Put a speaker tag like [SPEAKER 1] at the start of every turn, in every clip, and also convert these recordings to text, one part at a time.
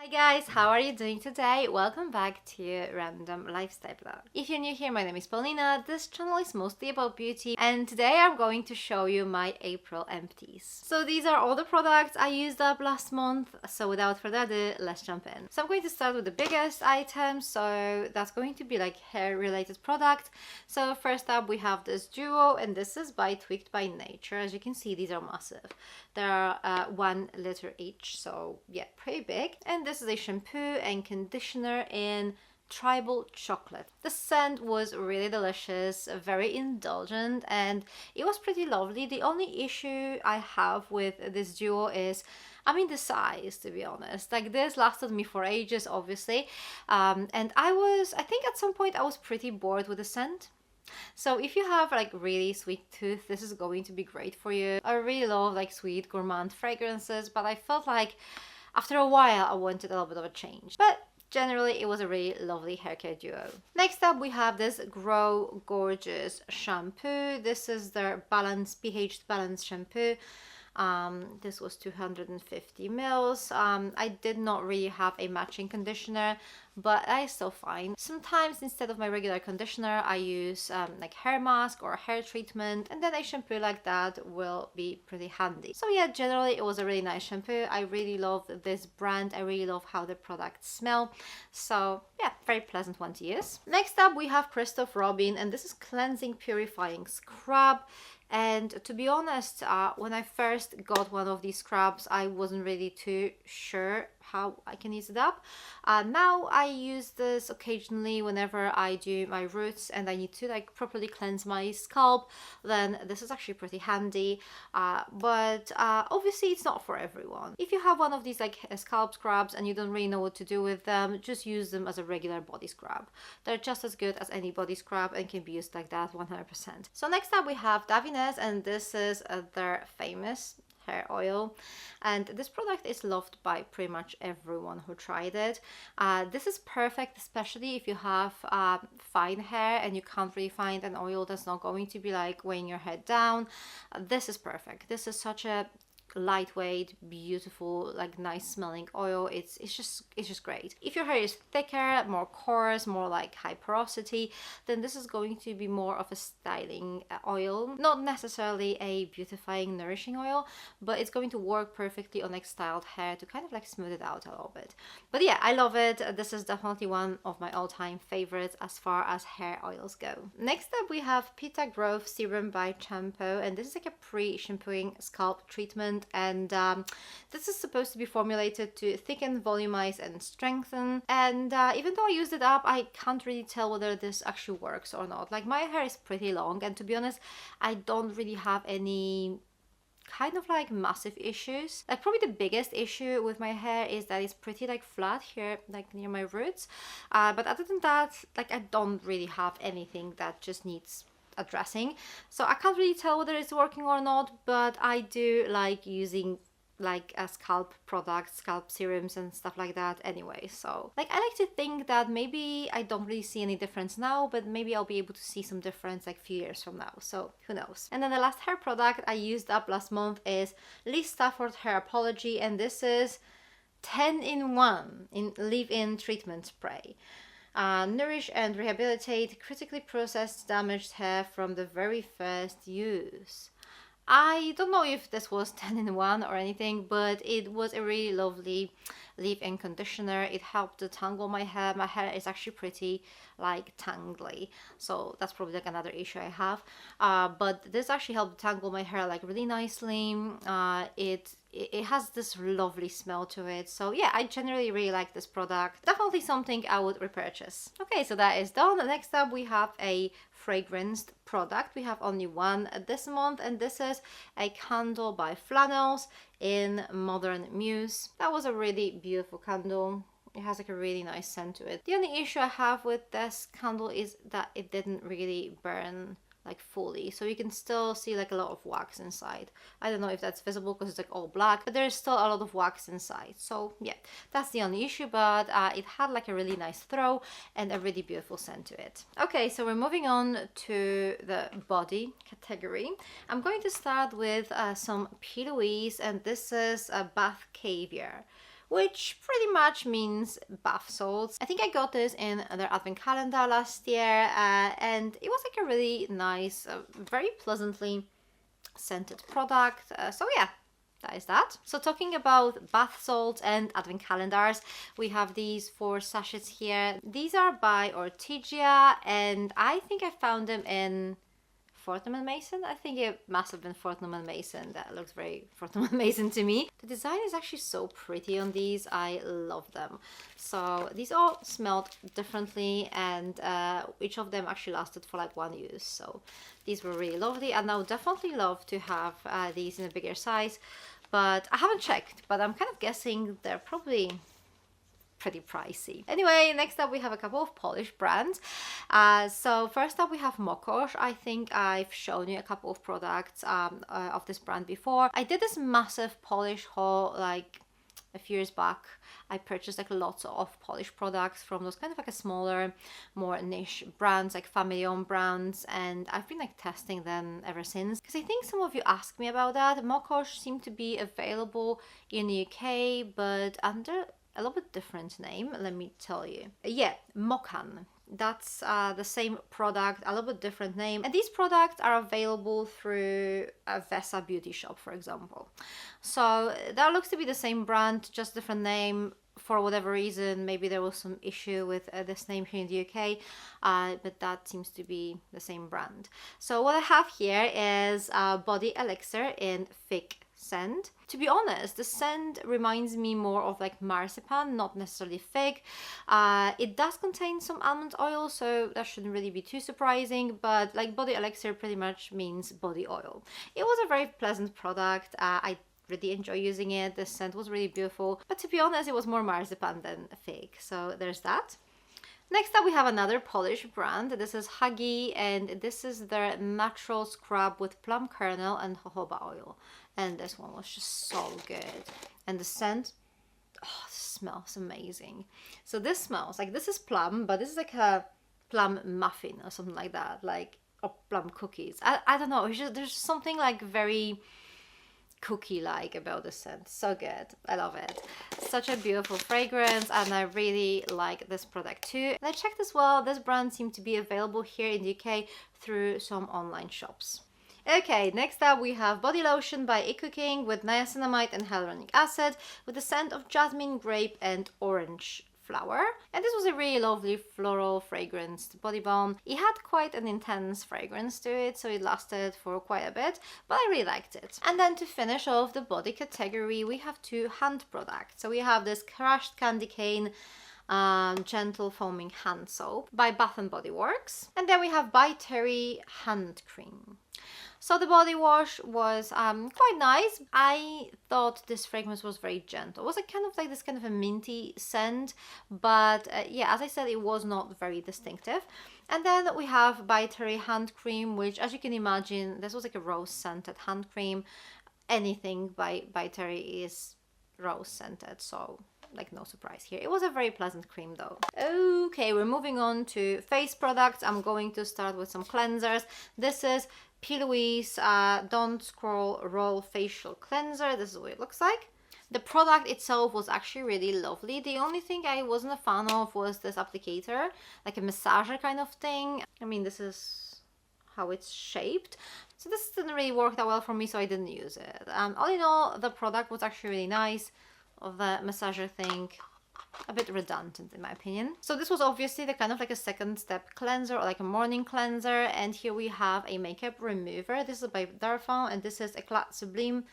[SPEAKER 1] Hi guys, how are you doing today? Welcome back to Random Lifestyle Blog. If you're new here, my name is Paulina. This channel is mostly about beauty and today I'm going to show you my April empties. So these are all the products I used up last month, so without further ado, let's jump in. So I'm going to start with the biggest item, so that's going to be like hair related product. So first up we have this duo and this is by Tweaked by Nature. As you can see, these are massive. They are 1 liter each, so yeah, pretty big. And this is a shampoo and conditioner in tribal chocolate. The scent was really delicious, very indulgent, and it was pretty lovely. The only issue I have with this duo is the size, to be honest. Like, this lasted me for ages, obviously, and I think at some point I was pretty bored with the scent. So if you have like really sweet tooth, this is going to be great for you. I really love like sweet gourmand fragrances, but I felt like after a while I wanted a little bit of a change. But generally it was a really lovely hair care duo. Next up we have this Grow Gorgeous shampoo. This is their pH balanced shampoo. This was 250 mils. I did not really have a matching conditioner, but that is still fine. Sometimes instead of my regular conditioner I use like hair mask or hair treatment, and then a shampoo like that will be pretty handy. So yeah, generally it was a really nice shampoo. I really love this brand. I really love how the products smell. So yeah, very pleasant one to use. Next up we have Christoph Robin, and this is Cleansing Purifying Scrub. And to be honest, when I first got one of these scrubs, I wasn't really too sure how I can use it up. Now I use this occasionally whenever I do my roots and I need to like properly cleanse my scalp. Then this is actually pretty handy, but obviously it's not for everyone. If you have one of these like scalp scrubs and you don't really know what to do with them, just use them as a regular body scrub. They're just as good as any body scrub and can be used like that 100%. So next up we have Davines, and this is their famous hair oil, and this product is loved by pretty much everyone who tried it. This is perfect, especially if you have fine hair and you can't really find an oil that's not going to be like weighing your head down. This is perfect. This is such a lightweight, beautiful, like nice smelling oil. It's just great. If your hair is thicker, more coarse, more like high porosity, then this is going to be more of a styling oil, not necessarily a beautifying, nourishing oil, but it's going to work perfectly on like styled hair to kind of like smooth it out a little bit. But yeah, I love it. This is definitely one of my all-time favorites as far as hair oils go. Next up we have Pita Growth Serum by Shampoo, and this is like a pre-shampooing scalp treatment, and this is supposed to be formulated to thicken, volumize and strengthen. And even though I used it up, I can't really tell whether this actually works or not. Like, my hair is pretty long, and to be honest, I don't really have any kind of like massive issues. Like, probably the biggest issue with my hair is that it's pretty like flat here, like near my roots, but other than that, like, I don't really have anything that just needs addressing. So I can't really tell whether it's working or not, but I do like using like scalp products, scalp serums and stuff like that anyway. So like, I like to think that maybe I don't really see any difference now, but maybe I'll be able to see some difference like a few years from now, so who knows. And then the last hair product I used up last month is Lee Stafford Hair Apology, and this is 10-in-1 in leave-in treatment spray. Nourish and rehabilitate critically processed damaged hair from the very first use. I don't know if this was 10-in-1 or anything, but it was a really lovely leave-in conditioner. It helped to tangle my hair. My hair is actually pretty like tangly, so that's probably like another issue I have. But this actually helped tangle my hair like really nicely. It has this lovely smell to it. So yeah, I generally really like this product. Definitely something I would repurchase. Okay, so that is done. Next up we have a fragranced product. We have only one this month, and this is a candle by Flannels in Modern Muse. That was a really beautiful candle. It has like a really nice scent to it. The only issue I have with this candle is that it didn't really burn like fully, so you can still see like a lot of wax inside. I don't know if that's visible because it's like all black, but there's still a lot of wax inside. So yeah, that's the only issue, but it had like a really nice throw and a really beautiful scent to it. Okay, so we're moving on to the body category. I'm going to start with some P. Louise, and this is a Bath Caviar, which pretty much means bath salts. I think I got this in their advent calendar last year, and it was like a really nice, very pleasantly scented product. So yeah, that is that. So talking about bath salts and advent calendars, we have these 4 sachets here. These are by Ortigia, and I think I found them in Fortnum & Mason. I think it must have been Fortnum & Mason. That looks very Fortnum & Mason to me. The design is actually so pretty on these. I love them. So these all smelled differently, and each of them actually lasted for like 1 use. So these were really lovely, and I would definitely love to have these in a bigger size, but I haven't checked, but I'm kind of guessing they're probably pretty pricey. Anyway, next up we have a couple of Polish brands. So first up we have Mokosz. I think I've shown you a couple of products of this brand before. I did this massive Polish haul like a few years back. I purchased like lots of Polish products from those kind of like a smaller, more niche brands, like family-owned brands, and I've been like testing them ever since, because I think some of you asked me about that. Mokosz seemed to be available in the UK, but under a little bit different name, let me tell you. Yeah, Mokan. That's the same product, a little bit different name. And these products are available through a Vesa beauty shop, for example. So that looks to be the same brand, just different name. For whatever reason, maybe there was some issue with this name here in the UK, but that seems to be the same brand. So what I have here is Body Elixir in Fig scent. To be honest, the scent reminds me more of like marzipan, not necessarily fig. It does contain some almond oil, so that shouldn't really be too surprising, but like Body Elixir pretty much means body oil. It was a very pleasant product. I really enjoy using it. The scent was really beautiful, but to be honest, it was more marzipan than fig, so there's that. Next up we have another Polish brand. This is Hagi, and this is their natural scrub with plum kernel and jojoba oil, and this one was just so good. And the scent, oh, this smells amazing. So this smells like, this is plum, but this is like a plum muffin or something like that, like, or plum cookies. I don't know, it's just, there's something like very cookie-like about the scent. So good. I love it. Such a beautiful fragrance, and I really like this product too. And I checked as well, this brand seemed to be available here in the UK through some online shops. Okay, next up we have body lotion by eCooking with niacinamide and hyaluronic acid with the scent of jasmine, grape and orange flower. And this was a really lovely floral fragranced body balm. It had quite an intense fragrance to it, so it lasted for quite a bit, but I really liked it. And then to finish off the body category, we have 2 hand products. So we have this crushed candy cane gentle foaming hand soap by Bath & Body Works, and then we have by Terry hand cream. So the body wash was quite nice. I thought this fragrance was very gentle. It was kind of like this kind of a minty scent, but yeah, as I said, it was not very distinctive. And then we have by Terry hand cream, which, as you can imagine, this was like a rose scented hand cream. Anything by Terry is rose scented, so like no surprise here. It was a very pleasant cream though. Okay, we're moving on to face products. I'm going to start with some cleansers. This is P. Louise Don't Scroll Roll Facial Cleanser. This is what it looks like. The product itself was actually really lovely. The only thing I wasn't a fan of was this applicator, like a massager kind of thing. I mean, this is how it's shaped. So this didn't really work that well for me, so I didn't use it. All in all, the product was actually really nice. The massager thing, a bit redundant in my opinion. So this was obviously the kind of like a second step cleanser, or like a morning cleanser. And here we have a makeup remover. This is by Darphin, and this is Eclat Sublime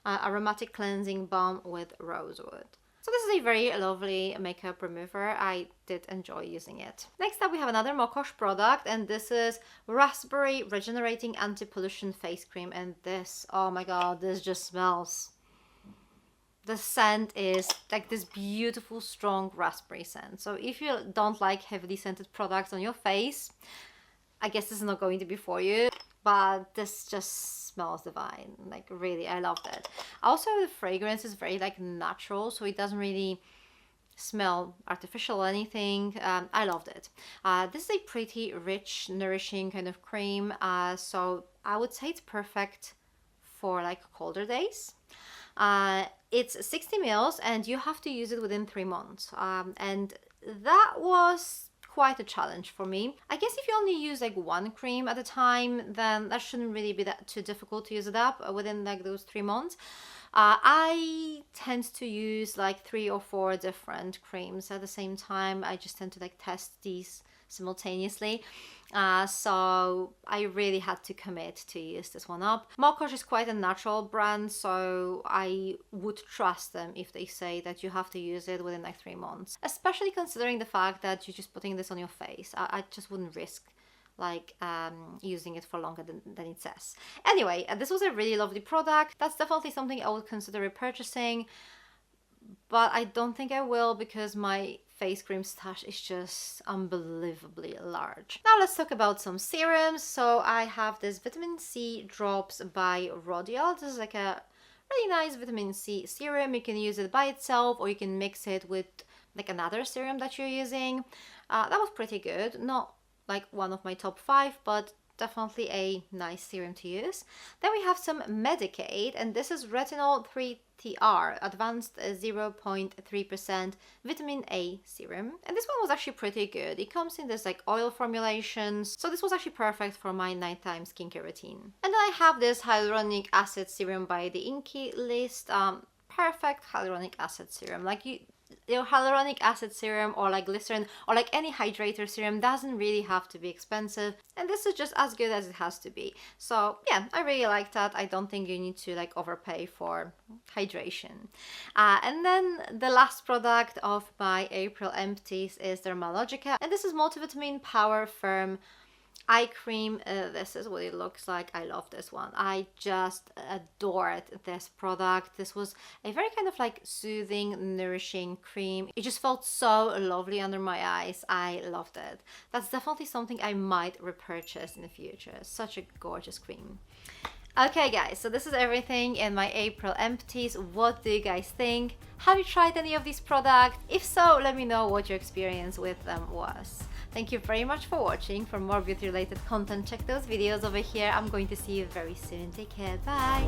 [SPEAKER 1] aromatic cleansing balm with rosewood. So this is a very lovely makeup remover. I did enjoy using it. Next up we have another Mokosz product, and this is Raspberry Regenerating Anti-Pollution Face Cream. And this, oh my god, this just smells. The scent is like this beautiful, strong raspberry scent. So if you don't like heavily scented products on your face, I guess this is not going to be for you. But this just smells divine. Like really, I loved it. Also, the fragrance is very like natural, so it doesn't really smell artificial or anything. I loved it. This is a pretty rich, nourishing kind of cream. So I would say it's perfect for like colder days. It's 60 mils and you have to use it within 3 months. And that was quite a challenge for me. I guess if you only use like one cream at a time, then that shouldn't really be that too difficult to use it up within like those 3 months. I tend to use like 3 or 4 different creams at the same time. I just tend to like test these simultaneously. So I really had to commit to use this one up. Mokosh is quite a natural brand, so I would trust them if they say that you have to use it within like 3 months, especially considering the fact that you're just putting this on your face. I just wouldn't risk like using it for longer than it says. Anyway, this was a really lovely product. That's definitely something I would consider repurchasing, but I don't think I will because my face cream stash is just unbelievably large. Now let's talk about some serums. So I have this vitamin C drops by Rodial. This is like a really nice vitamin C serum. You can use it by itself or you can mix it with like another serum that you're using. That was pretty good. Not like one of my top 5, but definitely a nice serum to use. Then we have some Medicaid, and this is retinol 3TR advanced 0.3% vitamin A serum, and this one was actually pretty good. It comes in this like oil formulations, so this was actually perfect for my nighttime skincare routine. And then I have this hyaluronic acid serum by the Inky list. Perfect hyaluronic acid serum. Like your hyaluronic acid serum or like glycerin or like any hydrator serum doesn't really have to be expensive, and this is just as good as it has to be. So yeah, I really like that. I don't think you need to like overpay for hydration. And then the last product of my April empties is Dermalogica, and this is multivitamin power firm eye cream. This is what it looks like. I love this one. I just adored this product. This was a very kind of like soothing, nourishing cream. It just felt so lovely under my eyes. I loved it. That's definitely something I might repurchase in the future. Such a gorgeous cream. Okay guys, so this is everything in my April empties. What do you guys think? Have you tried any of these products? If so, let me know what your experience with them was. Thank you very much for watching. For more beauty related content, check those videos over here. I'm going to see you very soon. Take care. Bye.